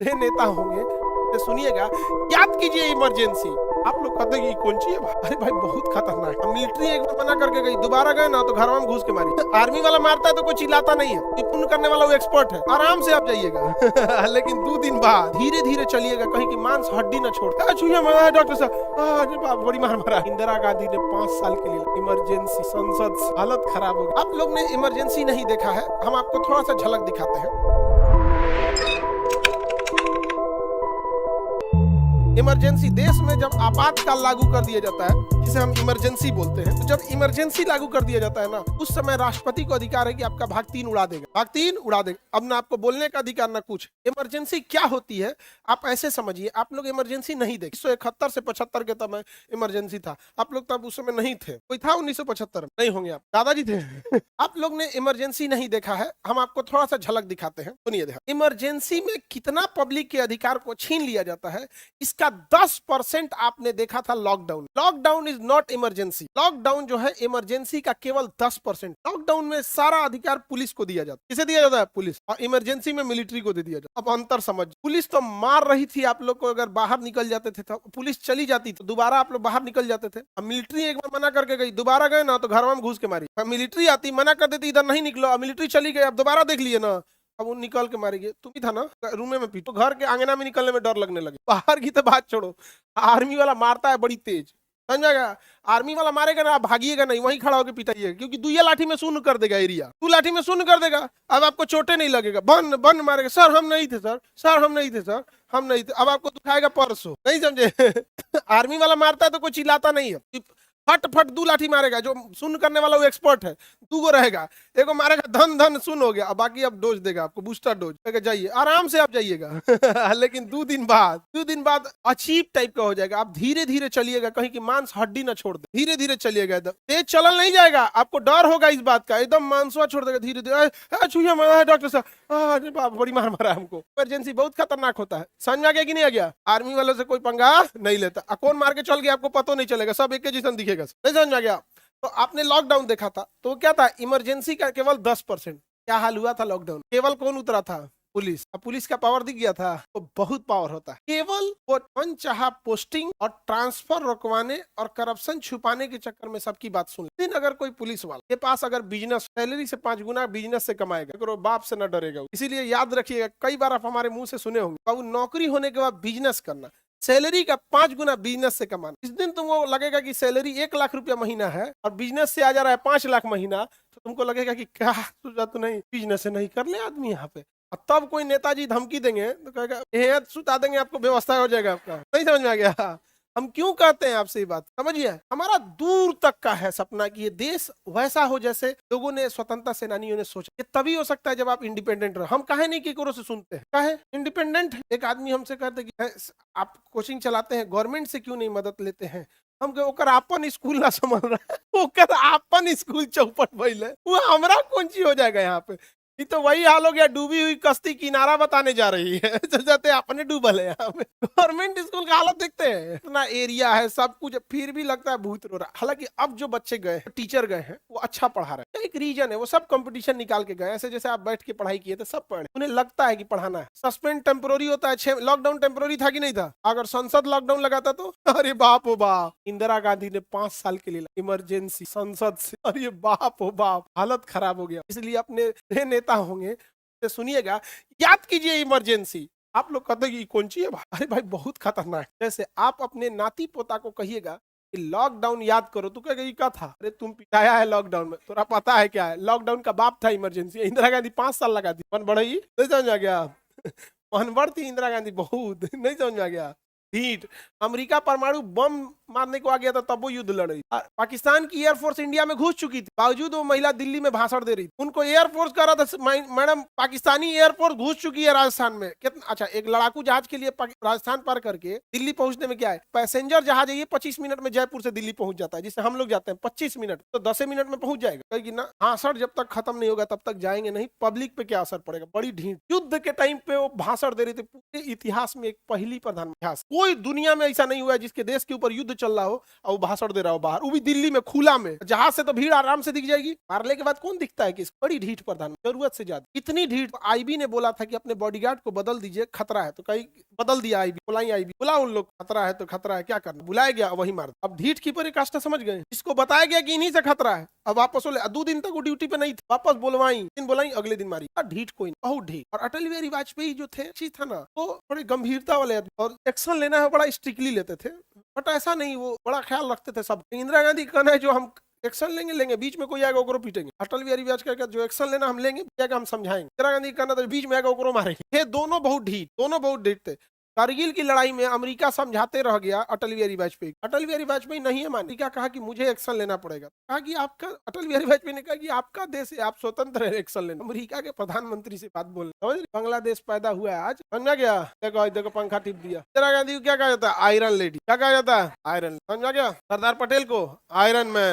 बड़े नेता होंगे तो सुनिएगा, याद कीजिए इमरजेंसी। आप लोग कहते हैं कि कौन सी है भाई? अरे भाई बहुत खतरनाक है। मिलिट्री एक बार मना करके गई, दोबारा गए ना तो घर में घुस के मारी। आर्मी वाला मारता है तो कोई चिल्लाता नहीं है, ये पुण्य करने वाला वो एक्सपर्ट है, आराम से आप जाइएगा। लेकिन 2 दिन बाद धीरे धीरे चलिएगा, कहीं की मांस हड्डी न छोड़। छुइया मारा है डॉक्टर साहब, अरे बाप बड़ी मार मारा। इंदिरा गांधी ने 5 साल के लिए इमरजेंसी, संसद से हालत खराब हो गई। आप लोग ने इमरजेंसी नहीं देखा है, हम आपको थोड़ा सा झलक दिखाते हैं। इमरजेंसी देश में जब आपातकाल लागू कर दिया जाता है, जिसे हम इमरजेंसी बोलते हैं, तो जब इमरजेंसी लागू कर दिया जाता है ना, उस समय राष्ट्रपति को अधिकार है कि आपका भाग 3 उड़ा देगा, भाग 3 उड़ा देगा। अब ना आपको बोलने का अधिकार ना कुछ। इमरजेंसी क्या होती है आप ऐसे समझिए, आप लोग इमरजेंसी नहीं देखे। 1971 से 75 के समय इमरजेंसी था, आप लोग तब उस समय नहीं थे। कोई था 1975 में? नहीं होंगे, आप दादाजी थे। आप लोग ने इमरजेंसी नहीं देखा है, हम आपको थोड़ा सा झलक दिखाते हैं, सुनिए। इमरजेंसी में कितना पब्लिक के अधिकार को छीन लिया जाता है, इसका 10% आपने देखा था lockdown. Lockdown is not emergency. Lockdown जो है इमरजेंसी का केवल 10%। लॉकडाउन में सारा अधिकार पुलिस को दिया जाता है। किसे दिया जाता है? पुलिस। और इमरजेंसी में मिलिट्री को दे दिया जाता है। अब अंतर समझ। पुलिस तो मार रही थी आप लोग को, अगर बाहर निकल जाते थे तो पुलिस चली जाती तो दोबारा आप लोग बाहर निकल जाते थे। अब मिलिट्री एक बार मना करके गई, दोबारा गए ना तो घर में घुस के मारी। मिलिट्री आती, मना कर देती इधर नहीं निकलो, मिलिट्री चली गई, अब दोबारा देख लिए ना, अब वो निकल के मारेंगे। तुम ही था ना रूमे में पीटो, घर के आंगना में निकलने में डर लगने लगे। बाहर की तो बात छोड़ो, आर्मी वाला मारता है बड़ी तेज, समझेगा? आर्मी वाला मारेगा ना, आप भागिएगा नहीं, वहीं खड़ा होकर पिटाइएगा, क्योंकि दुइया लाठी में शून्य कर देगा एरिया। 2 लाठी में शून्य कर देगा, अब आपको चोटें नहीं लगेगा। बन बन मारेगा, सर हम नहीं थे, सर हम नहीं थे, सर हम नहीं थे। अब आपको दुखाएगा परसों, नहीं समझे? आर्मी वाला मारता है तो कोई चिल्लाता नहीं है, फट फट 2 लाठी मारेगा। जो सुन करने वाला वो एक्सपर्ट है, 2 गो रहेगा, एगो मारेगा धन धन सुन हो गया, अब बाकी अब डोज देगा आपको, बूस्टर डोज। जाइए आराम से आप जाइएगा। लेकिन 2 दिन बाद अचीव टाइप का हो जाएगा। आप धीरे धीरे चलिएगा, कहीं की मांस हड्डी ना छोड़ दे, धीरे धीरे चलिएगा, एकदम तेज चलल नहीं जाएगा। आपको डर होगा इस बात का, एकदम मांसवा छोड़ देगा धीरे धीरे। छुइया मारा है डॉक्टर साहब, अरे बाप बड़ी मार मारा हमको। इमरजेंसी बहुत खतरनाक होता है, समझ में आ गया कि नहीं आ गया? आर्मी वालों से कोई पंगा नहीं लेता। कौन मार के चल गया आपको पता नहीं चलेगा, सब एक जैसा दिखेगा, समझ में आ गया? तो आपने लॉकडाउन देखा था, तो क्या था? इमरजेंसी का केवल 10%। क्या हाल हुआ था लॉकडाउन? केवल कौन उतरा था? पुलिस। अब पुलिस का पावर दिख गया था, तो बहुत पावर होता है। केवल वो मनचाहा पोस्टिंग और ट्रांसफर रुकवाने और करप्शन छुपाने के चक्कर में सबकी बात सुन। लेकिन अगर कोई पुलिस वाला के पास अगर बिजनेस, सैलरी से 5 गुना बिजनेस से कमाएगा, अगर वो बाप से न डरेगा। इसीलिए याद रखिएगा, कई बार आप हमारे मुंह से सुने होंगे, बाबू नौकरी होने के बाद बिजनेस करना, सैलरी का 5 गुना बिजनेस से कमाना। इस दिन तुमको लगेगा कि सैलरी 1 लाख रुपया महीना है और बिजनेस से आ जा रहा है 5 लाख महीना, तो तुमको लगेगा कि क्या सोचा तो नहीं, बिजनेस से नहीं कर ले आदमी यहाँ पे। और तब कोई नेताजी धमकी देंगे तो कहेगा सुता देंगे आपको, व्यवस्था हो जाएगा आपका। नहीं समझ में आ गया? हम क्यों कहते हैं आपसे ये बात, समझिए? हमारा दूर तक का है सपना कि ये देश वैसा हो जैसे लोगों ने, स्वतंत्रता सेनानियों ने सोचा। ये तभी हो सकता है जब आप इंडिपेंडेंट रहो। हम काहे नहीं केकरो से सुनते हैं, काहे इंडिपेंडेंट? एक आदमी हमसे कहते कि आप कोचिंग चलाते हैं, गवर्नमेंट से क्यों नहीं मदद लेते हैं? हम कहे ओकर आपन स्कूल ना संभल रहा है, ओकर आपन स्कूल चौपट भइल है, वो हमरा कौन चीज हो जाएगा यहाँ पे? ये तो वही हाल हो गया, डूबी हुई कश्ती किनारा बताने जा रही है, जाते अपने डूबल है यहाँ पे। गवर्नमेंट स्कूल का हालत देखते हैं, इतना एरिया है, सब कुछ, फिर भी लगता है भूत रो रहा। हालांकि अब जो बच्चे गए, टीचर गए हैं, वो अच्छा पढ़ा रहे हैं। एक रीजन है, वो सब कंपटीशन निकाल के गए, ऐसे जैसे आप बैठ के पढ़ाई किए थे, सब पढ़े, उन्हें लगता है कि पढ़ाना है। सस्पेंड टेम्पोररी होता है, लॉकडाउन टेम्पोररी था कि नहीं था? अगर संसद लॉकडाउन लगाता तो अरे बाप ओ बाप, इंदिरा गांधी ने 5 साल के लिए इमरजेंसी संसद से, अरे बाप ओ बाप, हालत खराब हो गया। इसलिए अपने नेता होंगे तो सुनिएगा, याद कीजिए इमरजेंसी। आप लोग कहते हैं कि कौन सी है भाई? अरे भाई बहुत खतरनाक। जैसे आप अपने नाती पोता को कहिएगा कि लॉकडाउन याद करो, तो कहेगा ये क्या था? अरे तुम पिटाया है लॉकडाउन में, थोड़ा पता है क्या है? लॉकडाउन का बाप था इमरजेंसी। इंदिरा गांधी 5 साल लगा दी, मन बढ़ई, नहीं समझ में आ गया? मन बढ़ती इंदिरा गांधी बहुत, नहीं समझ में आ गया? हीट अमेरिका परमाणु बम मारने को आ गया था, तब वो युद्ध लड़ रही। पाकिस्तान की एयरफोर्स इंडिया में घुस चुकी थी, बावजूद वो महिला दिल्ली में भाषण दे रही थी। उनको एयरफोर्स कह रहा था, मैडम पाकिस्तानी एयरफोर्स घुस चुकी है राजस्थान में। कितना अच्छा, एक लड़ाकू जहाज के लिए राजस्थान पार करके दिल्ली पहुंचने में क्या है? पैसेंजर जहाज है, 25 मिनट में जयपुर से दिल्ली पहुंच जाता है, जिससे हम लोग जाते हैं 25 मिनट, तो 10 मिनट में पहुंच जाएगा। कहेगी ना, भाषण जब तक खत्म नहीं होगा तब तक जाएंगे नहीं, पब्लिक पे क्या असर पड़ेगा? बड़ी ढीठ। युद्ध के टाइम पे वो भाषण दे रही थी, पूरे इतिहास में एक पहली प्रधानमंत्री, कोई दुनिया में ऐसा नहीं हुआ जिसके देश के ऊपर युद्ध चल रहा हो और वो भाषण दे रहा हो बाहर, वो भी दिल्ली में खुला में, जहाज से तो भीड़ आराम से दिख जाएगी, मारने के बाद कौन दिखता है? किस बड़ी ढीठ प्रधान, जरूरत से ज्यादा, इतनी ढीठ। आईबी ने बोला था कि अपने बॉडीगार्ड को बदल दीजिए, खतरा है, तो कहीं बदल दिया आईबी, बुलाई आईबी, बुला उन लोग, खतरा है तो खतरा है, क्या करना, बुलाया गया वही मार। अब ढीठ की पराकाष्ठा समझ गए, इसको बताया गया कि इन्हीं से खतरा है, अब वापस बोले, 2 दिन तक वो ड्यूटी पे नहीं थे, वापस बोलवाई, दिन बोलाई, अगले दिन मारी। ढीठ कोई नहीं, बहुत ढीठ। और अटल बिहारी वाजपेयी जो थे, चीज था ना, वो बड़ी गंभीरता वाले और एक्शन लेना है बड़ा स्ट्रिक्टली लेते थे, बट ऐसा नहीं, वो बड़ा ख्याल रखते थे सब। इंदिरा गांधी का कहना है जो हम एक्शन लेंगे लेंगे, बीच में कोई आएगा ओकरो पीटेंगे। अटल बिहारी वाजपेयी का जो एक्शन लेना हम लेंगे, क्या हम समझाएंगे। इंदिरा गांधी का कहना था बीच में आएगा ओकरो मारेंगे। ये दोनों बहुत ढीठ, दोनों बहुत ढीठ थे। कारगिल की लड़ाई में अमेरिका समझाते रह गया अटल बिहारी वाजपेयी, अटल बिहारी वाजपेयी नहीं है माने, अमेरिका कहा कि मुझे एक्शन लेना पड़ेगा, कहा कि आपका, अटल बिहारी वाजपेयी ने कहा कि आपका देश है, आप स्वतंत्र है एक्शन लेना। अमेरिका के प्रधानमंत्री से बात बोल, समझ रहे? बांग्लादेश पैदा हुआ है आज, समझा गया? देखो देखो पंखा टिप दिया। इंदिरा गांधी को क्या कहा जाता है? Iron lady. क्या कहा जाता है? आयरन। समझा गया? सरदार पटेल को आयरन मैन।